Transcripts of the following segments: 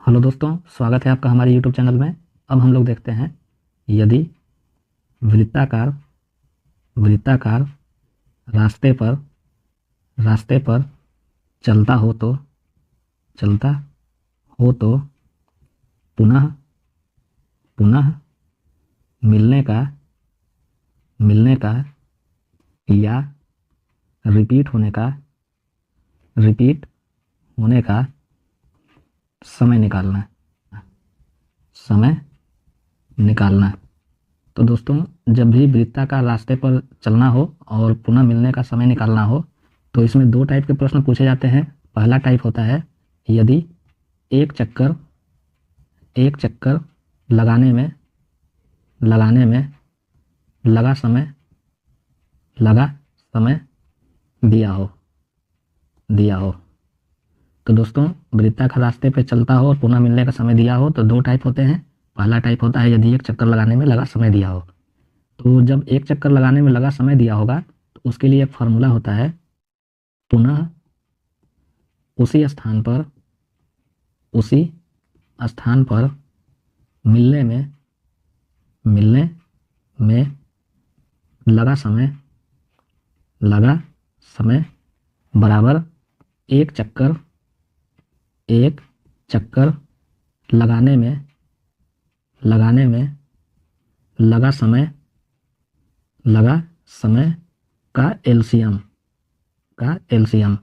Hello दोस्तों, स्वागत है आपका हमारे यूट्यूब चैनल में। अब हम लोग देखते हैं, यदि वृत्ताकार वृत्ताकार रास्ते पर रास्ते पर चलता चलता हो तो पुनः पुनः मिलने का मिलने का या रिपीट होने का समय निकालना। तो दोस्तों, जब भी वृत्ताकार रास्ते पर चलना हो और पुनः मिलने का समय निकालना हो तो इसमें दो टाइप के प्रश्न पूछे जाते हैं। पहला टाइप होता है, यदि एक चक्कर लगाने में लगा समय दिया हो। तो दोस्तों, वृत्ताकार रास्ते पे चलता हो और पुनः मिलने का समय दिया हो तो दो टाइप होते हैं। पहला टाइप होता है, यदि एक चक्कर लगाने में लगा समय दिया हो। तो जब एक चक्कर लगाने में लगा समय दिया होगा तो उसके लिए एक फार्मूला होता है, पुनः उसी स्थान पर मिलने में लगा समय बराबर एक चक्कर लगाने में लगा समय का एलसीएम।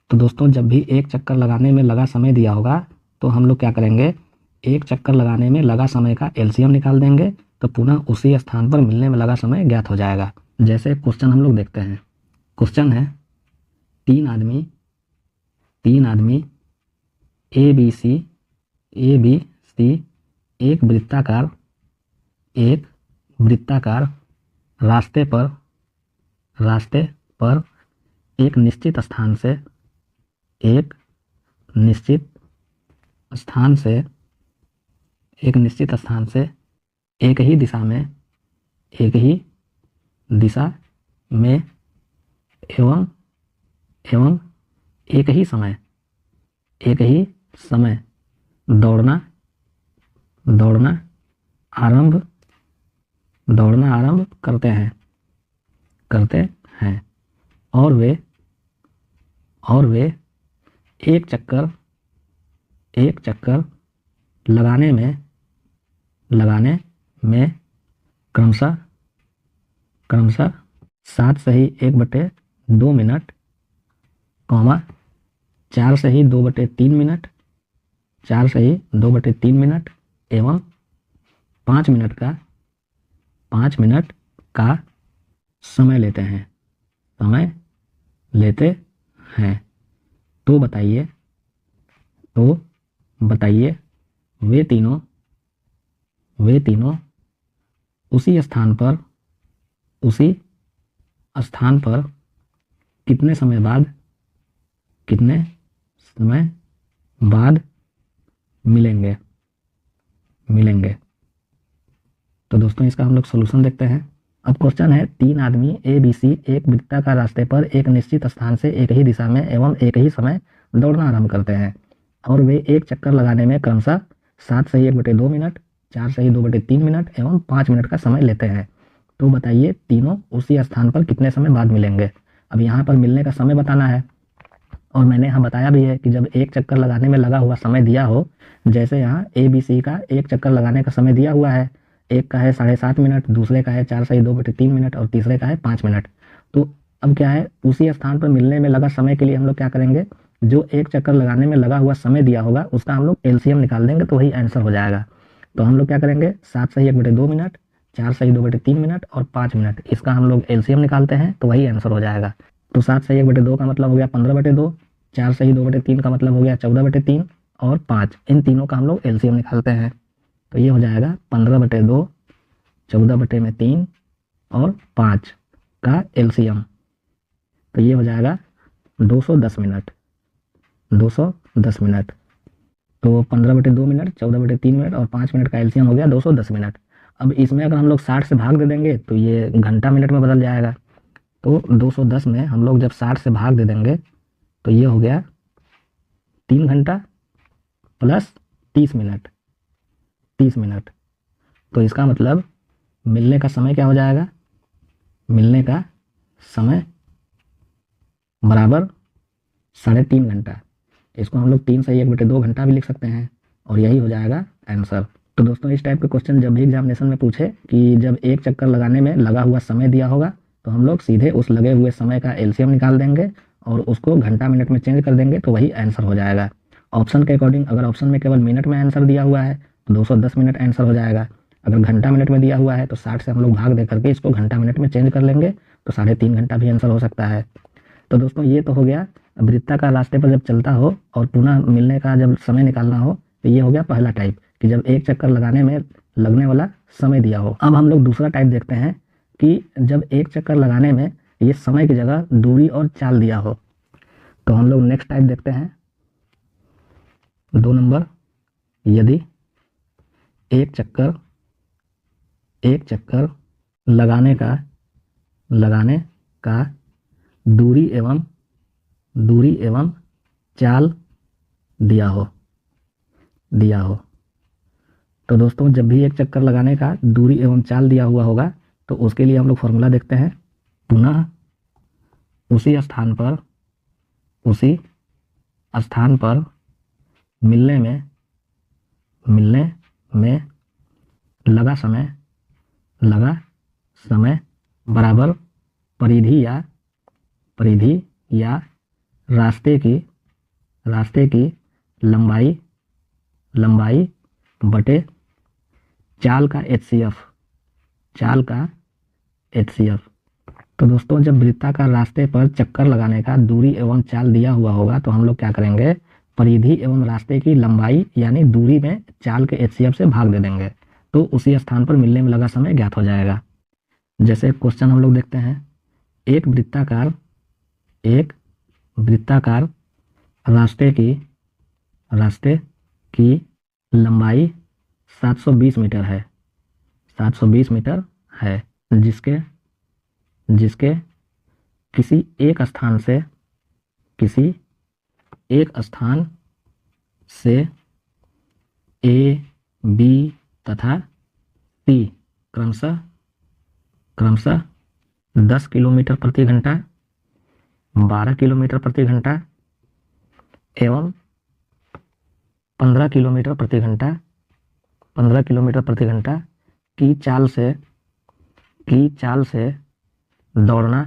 तो दोस्तों, जब भी एक चक्कर लगाने में लगा समय दिया होगा तो हम लोग क्या करेंगे, एक चक्कर लगाने में लगा समय का एलसीएम निकाल देंगे तो पुनः उसी स्थान पर मिलने में लगा समय ज्ञात हो जाएगा। जैसे क्वेश्चन हम लोग देखते हैं। क्वेश्चन है, तीन आदमी ए बी सी एक वृत्ताकार रास्ते पर एक निश्चित स्थान से एक ही दिशा में एवं एक ही समय दौड़ना आरंभ करते हैं और वे एक चक्कर लगाने में क्रमशः 7 मिनट, 4 सही 2/3 मिनट एवं 5 मिनट का समय लेते हैं। तो बताइए वे तीनों उसी स्थान पर कितने समय बाद मिलेंगे। तो दोस्तों, इसका हम लोग सॉल्यूशन देखते हैं। अब क्वेश्चन है, तीन आदमी ए बी सी एक वृत्ताकार रास्ते पर एक निश्चित स्थान से एक ही दिशा में एवं एक ही समय दौड़ना आरंभ करते हैं और वे एक चक्कर लगाने में क्रमशः 7 सही 1/2 मिनट, 4 सही 2/3 मिनट एवं 5 मिनट का समय लेते हैं। तो बताइए तीनों उसी स्थान पर कितने समय बाद मिलेंगे। अब यहाँ पर मिलने का समय बताना है और मैंने यहाँ बताया भी है कि जब एक चक्कर लगाने में लगा हुआ समय दिया हो, जैसे यहाँ ए बी सी का एक चक्कर लगाने का समय दिया हुआ है, एक का है 7.5 मिनट, दूसरे का है 4 सही 2/3 मिनट और तीसरे का है 5 मिनट। तो अब क्या है, उसी स्थान पर मिलने में लगा समय के लिए हम लोग क्या करेंगे, जो एक चक्कर लगाने में लगा हुआ समय दिया होगा उसका हम लोग एलसीएम निकाल देंगे तो वही आंसर हो जाएगा। तो हम लोग क्या करेंगे, 7 सही 1/2 मिनट, 4 सही 2/3 मिनट और 5 मिनट, इसका हम लोग एलसीएम निकालते हैं तो वही आंसर हो जाएगा। तो 7 सही 1/2 का मतलब हो गया 15/2, 4 सही 2/3 का मतलब हो गया 14/3 और 5, इन तीनों का हम लोग एलसीएम निकालते हैं तो ये हो जाएगा 15/2, 14/3 और 5 का एलसीएम। तो ये हो जाएगा 210 मिनट। तो 15/2 मिनट, 14/3 मिनट और 5 मिनट का एलसीएम हो गया 210 मिनट। अब इसमें अगर हम लोग 60 से भाग दे देंगे तो ये घंटा मिनट में बदल जाएगा। तो 210 में हम लोग जब 60 से भाग दे देंगे तो ये हो गया 3 घंटा प्लस 30 मिनट, 30 मिनट। तो इसका मतलब मिलने का समय क्या हो जाएगा, मिलने का समय बराबर 3.5 घंटा। इसको हम लोग 3 से 1/2 घंटा भी लिख सकते हैं और यही हो जाएगा आंसर। तो दोस्तों इस टाइप के क्वेश्चन जब भी एग्जामिनेशन में पूछे कि जब एक चक्कर लगाने में लगा हुआ समय दिया होगा तो हम लोग सीधे उस लगे हुए समय का एलसीएम निकाल देंगे और उसको घंटा मिनट में चेंज कर देंगे तो वही आंसर हो जाएगा। ऑप्शन के अकॉर्डिंग अगर ऑप्शन में केवल मिनट में आंसर दिया हुआ है तो 210 मिनट आंसर हो जाएगा। अगर घंटा मिनट में दिया हुआ है तो 60 से हम लोग भाग दे करके इसको घंटा मिनट में चेंज कर लेंगे तो 3.5 घंटा भी आंसर हो सकता है। तो दोस्तों ये तो हो गया वृत्ताकार रास्ते पर जब चलता हो और पुनः मिलने का जब समय निकालना हो, तो ये हो गया पहला टाइप कि जब एक चक्कर लगाने में लगने वाला समय दिया हो। अब हम लोग दूसरा टाइप देखते हैं कि जब एक चक्कर लगाने में ये समय की जगह दूरी और चाल दिया हो। तो हम लोग नेक्स्ट टाइप देखते हैं 2 नंबर, यदि एक चक्कर लगाने का दूरी एवं चाल दिया हो। तो दोस्तों जब भी एक चक्कर लगाने का दूरी एवं चाल दिया हुआ होगा तो उसके लिए हम लोग फॉर्मूला देखते हैं, पुनः उसी स्थान पर मिलने में लगा समय बराबर परिधि या रास्ते की लंबाई बटे चाल का HCF। तो दोस्तों जब वृत्ताकार रास्ते पर चक्कर लगाने का दूरी एवं चाल दिया हुआ होगा तो हम लोग क्या करेंगे, परिधि एवं रास्ते की लंबाई यानी दूरी में चाल के HCF से भाग दे देंगे तो उसी स्थान पर मिलने में लगा समय ज्ञात हो जाएगा। जैसे क्वेश्चन हम लोग देखते हैं, एक वृत्ताकार रास्ते की लंबाई 720 मीटर है, 720 मीटर है, जिसके किसी एक स्थान से A, B तथा C क्रमशः 10 किलोमीटर प्रति घंटा, 12 किलोमीटर प्रति घंटा एवं 15 किलोमीटर प्रति घंटा की चाल से दौड़ना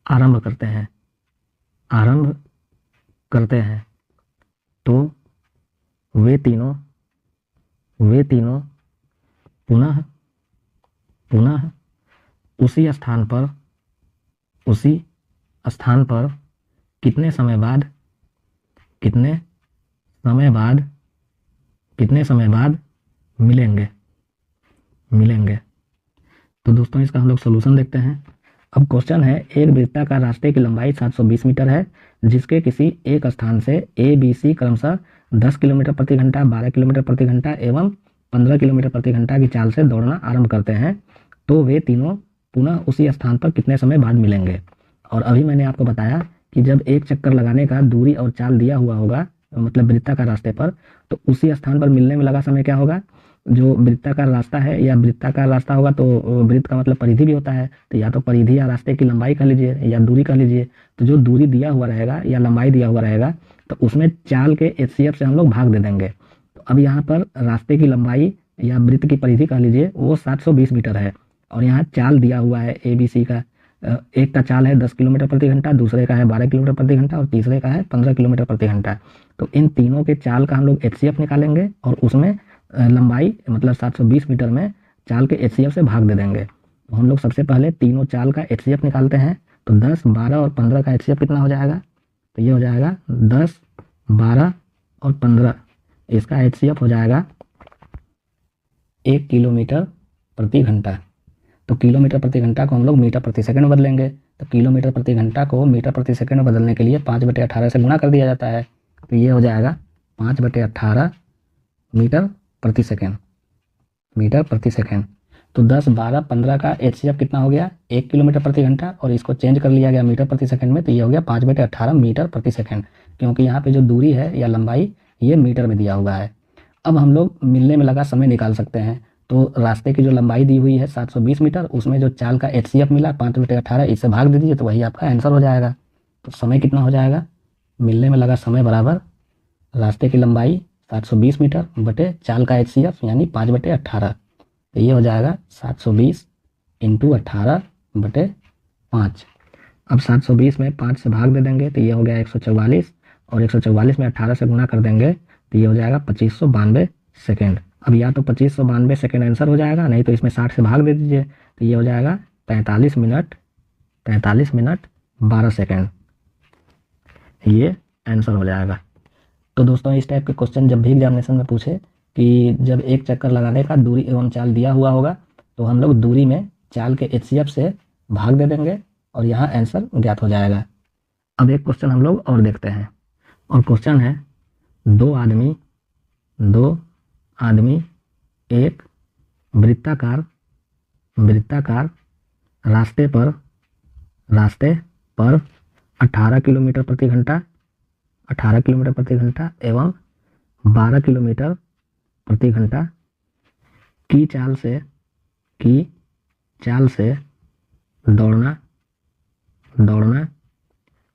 आरंभ करते हैं तो वे तीनों पुनः उसी स्थान पर कितने समय बाद मिलेंगे। तो दोस्तों इसका हम लोग सॉल्यूशन देखते हैं। अब क्वेश्चन है, एक वृत्ताकार रास्ते की लंबाई 720 मीटर है जिसके किसी एक स्थान से A, B, C क्रमशः 10 किलोमीटर प्रति घंटा, 12 किलोमीटर प्रति घंटा एवं 15 किलोमीटर प्रति घंटा की चाल से दौड़ना आरंभ करते हैं तो वे तीनों पुनः उसी स्थान पर कितने समय बाद मिलेंगे। और अभी मैंने आपको बताया कि जब एक चक्कर लगाने का दूरी और चाल दिया हुआ होगा मतलब वृत्ताकार रास्ते पर तो उसी स्थान पर मिलने में लगा समय क्या होगा, जो वृत्ताकार रास्ता है या वृत्ताकार रास्ता होगा तो वृत्त का मतलब परिधि भी होता है, तो या तो परिधि या रास्ते की लंबाई कह लीजिए या दूरी कह लीजिए। तो जो दूरी दिया हुआ रहेगा या लंबाई दिया हुआ रहेगा तो उसमें चाल के HCF से हम लोग भाग दे देंगे। तो अब यहाँ पर रास्ते की लंबाई या वृत्त की परिधि कह लीजिए वो 720 मीटर है और यहाँ चाल दिया हुआ है ABC का, एक का चाल है 10 किलोमीटर प्रति घंटा, दूसरे का है 12 किलोमीटर प्रति घंटा और तीसरे का है 15 किलोमीटर प्रति घंटा। तो इन तीनों के चाल का हम लोग HCF निकालेंगे और उसमें लंबाई मतलब 720 मीटर में चाल के HCF से भाग दे देंगे। तो हम लोग सबसे पहले तीनों चाल का HCF निकालते हैं तो 10, 12 और 15 का HCF कितना हो जाएगा, तो ये हो जाएगा 10, 12 और 15, इसका HCF हो जाएगा 1 किलोमीटर प्रति घंटा। तो किलोमीटर प्रति घंटा को हम लोग मीटर प्रति सेकंड में बदलेंगे। तो किलोमीटर प्रति घंटा को मीटर प्रति सेकंड में बदलने के लिए 5/18 से गुणा कर दिया जाता है तो ये हो जाएगा 5/18 मीटर प्रति सेकंड। तो 10, 12, 15 का HCF कितना हो गया, 1 किलोमीटर प्रति घंटा और इसको चेंज कर लिया गया मीटर प्रति सेकंड में तो ये हो गया 5/18 मीटर प्रति सेकंड। क्योंकि यहाँ पे जो दूरी है या लंबाई ये मीटर में दिया हुआ है। अब हम लोग मिलने में लगा समय निकाल सकते हैं। तो रास्ते की जो लंबाई दी हुई है 720 मीटर, उसमें जो चाल का HCF मिला 5/18, इससे भाग दे दीजिए तो वही आपका आंसर हो जाएगा। तो समय कितना हो जाएगा, मिलने में लगा समय बराबर रास्ते की लंबाई 720 मीटर बटे चाल का HCF यानी 5/18। तो ये हो जाएगा 720 इंटू 18/5। अब 720 में 5 से भाग दे देंगे तो ये हो गया 144, और 144 में 18 से गुणा कर देंगे तो ये हो जाएगा 2592 सेकेंड। अब या तो 2592 सेकेंड आंसर हो जाएगा, नहीं तो इसमें 60 से भाग दे दीजिए तो ये हो जाएगा 43 मिनट 12 सेकेंड, ये आंसर हो जाएगा। तो दोस्तों इस टाइप के क्वेश्चन जब भी एग्जामिनेशन में पूछे कि जब एक चक्कर लगाने का दूरी एवं चाल दिया हुआ होगा तो हम लोग दूरी में चाल के HCF से भाग दे देंगे और यहाँ आंसर ज्ञात हो जाएगा। अब एक क्वेश्चन हम लोग और देखते हैं, और क्वेश्चन है दो आदमी एक वृत्ताकार रास्ते पर 18 किलोमीटर प्रति घंटा एवं 12 किलोमीटर प्रति घंटा की चाल से दौड़ना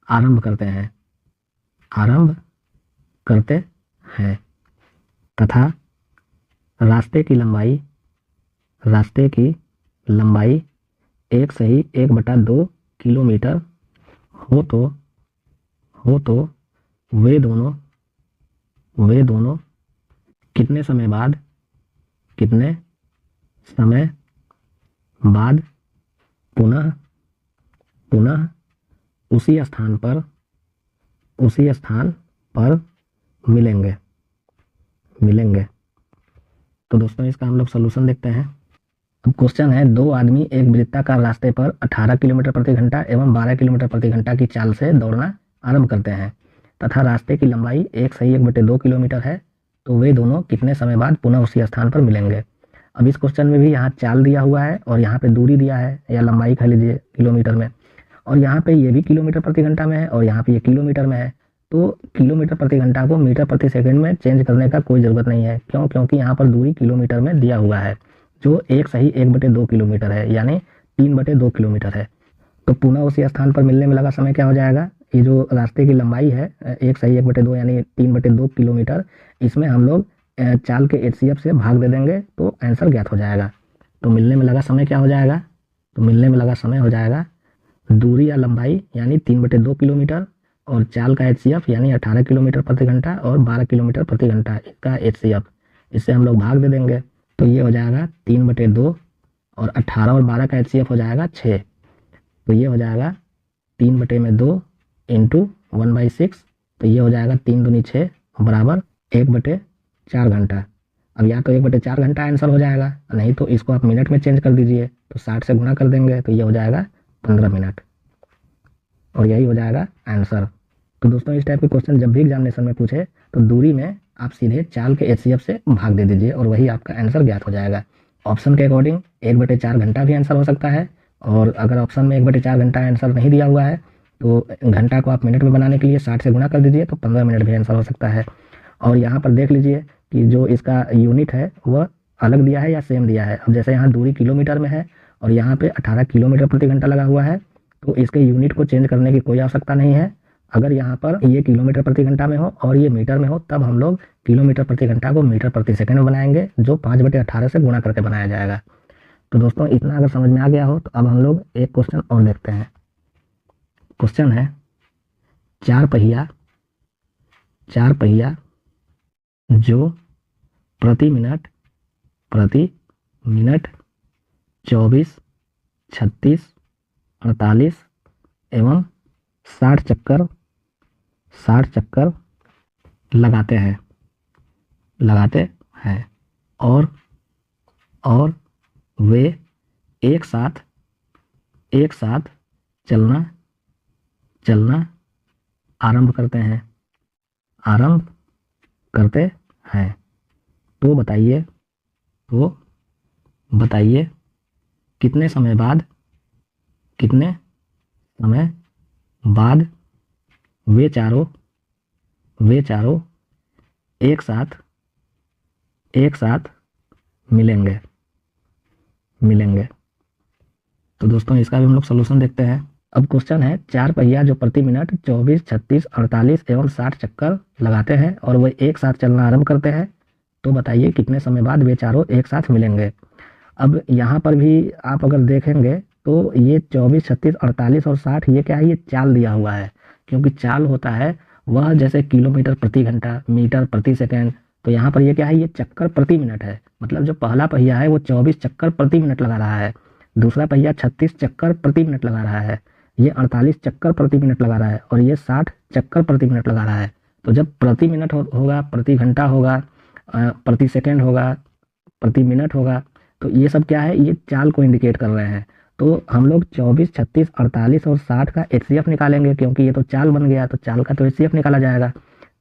आरंभ करते हैं तथा रास्ते की लंबाई 1/2 किलोमीटर हो तो वे दोनों कितने समय बाद पुनः उसी स्थान पर मिलेंगे। तो दोस्तों इसका हम लोग सलूशन देखते हैं। अब क्वेश्चन है दो आदमी एक वृत्ताकार रास्ते पर 18 किलोमीटर प्रति घंटा एवं 12 किलोमीटर प्रति घंटा की चाल से दौड़ना आरंभ करते हैं तथा रास्ते की लंबाई 1/2 किलोमीटर है, तो वे दोनों कितने समय बाद पुनः उसी स्थान पर मिलेंगे। अब इस क्वेश्चन में भी यहाँ चाल दिया हुआ है और यहाँ पे दूरी दिया है या लंबाई कह लीजिए किलोमीटर में, और यहाँ पे ये भी किलोमीटर प्रति घंटा में है और यहाँ पे ये किलोमीटर में है। तो किलोमीटर प्रति घंटा को मीटर प्रति सेकंड में चेंज करने का कोई ज़रूरत नहीं है। क्यों, क्योंकि यहाँ पर दूरी किलोमीटर में दिया हुआ है जो 1/2 किलोमीटर है, यानी 3/2 किलोमीटर है। तो पुनः उसी स्थान पर मिलने में लगा समय क्या हो जाएगा, ये जो रास्ते की लंबाई है 1/2 यानी 3/2 किलोमीटर, इसमें हम लोग चाल के HCF से भाग दे देंगे तो आंसर ज्ञात हो जाएगा। तो मिलने में लगा समय क्या हो जाएगा, तो मिलने में लगा समय हो जाएगा दूरी या लंबाई यानी 3/2 किलोमीटर और चाल का HCF यानी 18 किलोमीटर प्रति घंटा और 12 किलोमीटर प्रति घंटा इसका HCF, इससे हम लोग भाग दे देंगे तो ये हो जाएगा 3/2 और 18 और 12 का HCF हो जाएगा 6, तो ये हो जाएगा 3/2 इंटू 1/6, तो ये हो जाएगा 3 दूनी 6 बराबर 1/4 घंटा। अब या तो 1/4 घंटा आंसर हो जाएगा, नहीं तो इसको आप मिनट में चेंज कर दीजिए तो 60 से गुणा कर देंगे तो ये हो जाएगा 15 मिनट, और यही हो जाएगा आंसर। तो दोस्तों इस टाइप के क्वेश्चन जब भी एग्जामिनेशन में पूछे तो दूरी में आप सीधे चाल के HCF से भाग दे दीजिए और वही आपका आंसर ज्ञात हो जाएगा। ऑप्शन के अकॉर्डिंग 1/4 घंटा भी आंसर हो सकता है, और अगर ऑप्शन में 1/4 घंटा आंसर नहीं दिया हुआ है तो घंटा को आप मिनट में बनाने के लिए 60 से गुणा कर दीजिए तो 15 मिनट भी आंसर हो सकता है। और यहाँ पर देख लीजिए कि जो इसका यूनिट है वह अलग दिया है या सेम दिया है। अब जैसे यहाँ दूरी किलोमीटर में है और यहाँ पे 18 किलोमीटर प्रति घंटा लगा हुआ है, तो इसके यूनिट को चेंज करने की कोई आवश्यकता नहीं है। अगर यहाँ पर ये किलोमीटर प्रति घंटा में हो और ये मीटर में हो तब हम लोग किलोमीटर प्रति घंटा को मीटर प्रति सेकंड में बनाएंगे, जो 5/18 से गुणा करके बनाया जाएगा। तो दोस्तों इतना अगर समझ में आ गया हो तो अब हम लोग एक क्वेश्चन और देखते हैं। क्वेश्चन है चार पहिया जो प्रति मिनट 24, 36, 48 एवं 60 चक्कर लगाते हैं और वे एक साथ चलना आरंभ करते हैं तो बताइए कितने समय बाद वे वे चारों एक साथ मिलेंगे। तो दोस्तों इसका भी हम लोग सोल्यूशन देखते हैं। अब क्वेश्चन है, चार पहिया जो प्रति मिनट 24, 36, 48 एवं 60 चक्कर लगाते हैं और वे एक साथ चलना आरंभ करते हैं, तो बताइए कितने समय बाद वे चारों एक साथ मिलेंगे। अब यहाँ पर भी आप अगर देखेंगे तो ये 24, 36, 48 और 60 ये क्या है, ये चाल दिया हुआ है, क्योंकि चाल होता है वह जैसे किलोमीटर प्रति घंटा, मीटर प्रति सेकेंड। तो यहाँ पर ये क्या है, ये चक्कर प्रति मिनट है। मतलब जो पहला पहिया है वो 24 चक्कर प्रति मिनट लगा रहा है, दूसरा पहिया 36 चक्कर प्रति मिनट लगा रहा है, ये 48 चक्कर प्रति मिनट लगा रहा है और ये 60 चक्कर प्रति मिनट लगा रहा है। तो जब प्रति मिनट होगा, प्रति घंटा होगा, प्रति सेकेंड होगा, प्रति मिनट होगा, तो ये सब क्या है, ये चाल को इंडिकेट कर रहे हैं। तो हम लोग 24, 36, 48 और 60 का HCF निकालेंगे, क्योंकि ये तो चाल बन गया, तो चाल का तो HCF निकाला जाएगा।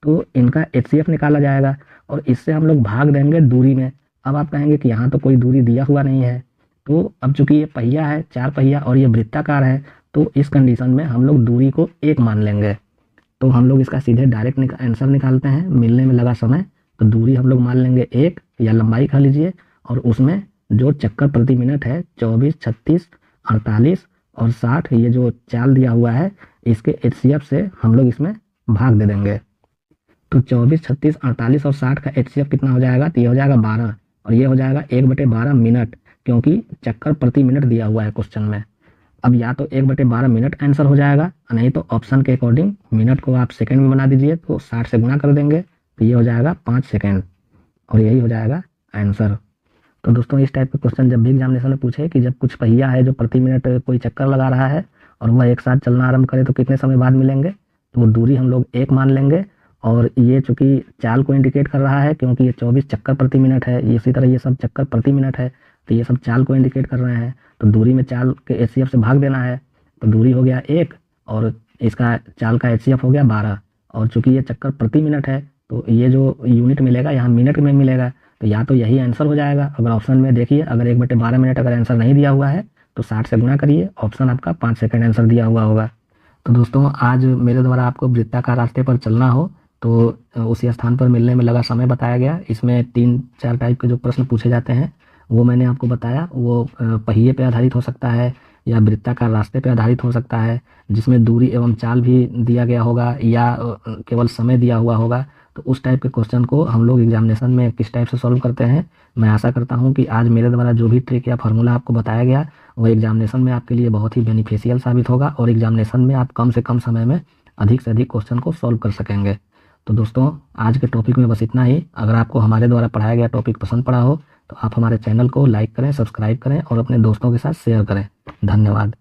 तो इनका HCF निकाला जाएगा और इससे हम लोग भाग देंगे दूरी में। अब आप कहेंगे कि यहाँ तो कोई दूरी दिया हुआ नहीं है, तो अब चूंकि ये पहिया है, चार पहिया, और ये वृत्ताकार है, तो इस कंडीशन में हम लोग दूरी को 1 मान लेंगे। तो हम लोग इसका सीधे डायरेक्ट आंसर निकालते हैं, मिलने में लगा समय। तो दूरी हम लोग मान लेंगे 1 या लंबाई कह लीजिए, और उसमें जो चक्कर प्रति मिनट है 24, 36, 48 और 60, ये जो चाल दिया हुआ है, इसके HCF से हम लोग इसमें भाग दे देंगे। तो 24, 36, 48 और 60 का HCF कितना हो जाएगा, तो ये हो जाएगा 12 और ये हो जाएगा 1/12 मिनट, क्योंकि चक्कर प्रति मिनट दिया हुआ है क्वेश्चन में। अब या तो 1/12 मिनट आंसर हो जाएगा, नहीं तो ऑप्शन के अकॉर्डिंग मिनट को आप सेकंड में बना दीजिए, तो 60 से गुना कर देंगे, तो ये हो जाएगा 5 सेकंड और यही हो जाएगा आंसर। तो दोस्तों इस टाइप के क्वेश्चन जब भी एग्जामिनेशन में पूछे कि जब कुछ पहिया है जो प्रति मिनट कोई चक्कर लगा रहा है और वह एक साथ चलना आरंभ करे तो कितने समय बाद मिलेंगे, तो वो दूरी हम लोग 1 मान लेंगे। और ये चूंकि चाल को इंडिकेट कर रहा है, क्योंकि ये 24 चक्कर प्रति मिनट है, इसी तरह ये सब चक्कर प्रति मिनट है, तो ये सब चाल को इंडिकेट कर रहे हैं। तो दूरी में चाल के HCF से भाग देना है, तो दूरी हो गया 1 और इसका चाल का HCF हो गया 12। और चूंकि ये चक्कर प्रति मिनट है, तो ये जो यूनिट मिलेगा यहाँ मिनट में मिलेगा, तो या तो यही आंसर हो जाएगा। अगर ऑप्शन में देखिए, अगर 1/12 मिनट अगर आंसर नहीं दिया हुआ है तो 60 से गुना करिए, ऑप्शन आपका 5 सेकंड आंसर दिया हुआ होगा। तो दोस्तों आज मेरे द्वारा आपको वृत्ताकार रास्ते पर चलना हो तो उसी स्थान पर मिलने में लगा समय बताया गया। इसमें 3-4 टाइप के जो प्रश्न पूछे जाते हैं वो मैंने आपको बताया। वो पहिए पे आधारित हो सकता है या वृत्ताकार रास्ते पे आधारित हो सकता है, जिसमें दूरी एवं चाल भी दिया गया होगा या केवल समय दिया हुआ होगा। तो उस टाइप के क्वेश्चन को हम लोग एग्जामिनेशन में किस टाइप से सॉल्व करते हैं, मैं आशा करता हूं कि आज मेरे द्वारा जो भी ट्रिक या फार्मूला आपको बताया गया वो एग्जामिनेशन में आपके लिए बहुत ही बेनिफिशियल साबित होगा और एग्जामिनेशन में आप कम से कम समय में अधिक से अधिक क्वेश्चन को सॉल्व कर सकेंगे। तो दोस्तों आज के टॉपिक में बस इतना ही। अगर आपको हमारे द्वारा पढ़ाया गया टॉपिक पसंद पड़ा हो तो आप हमारे चैनल को लाइक करें, सब्सक्राइब करें और अपने दोस्तों के साथ शेयर करें। धन्यवाद।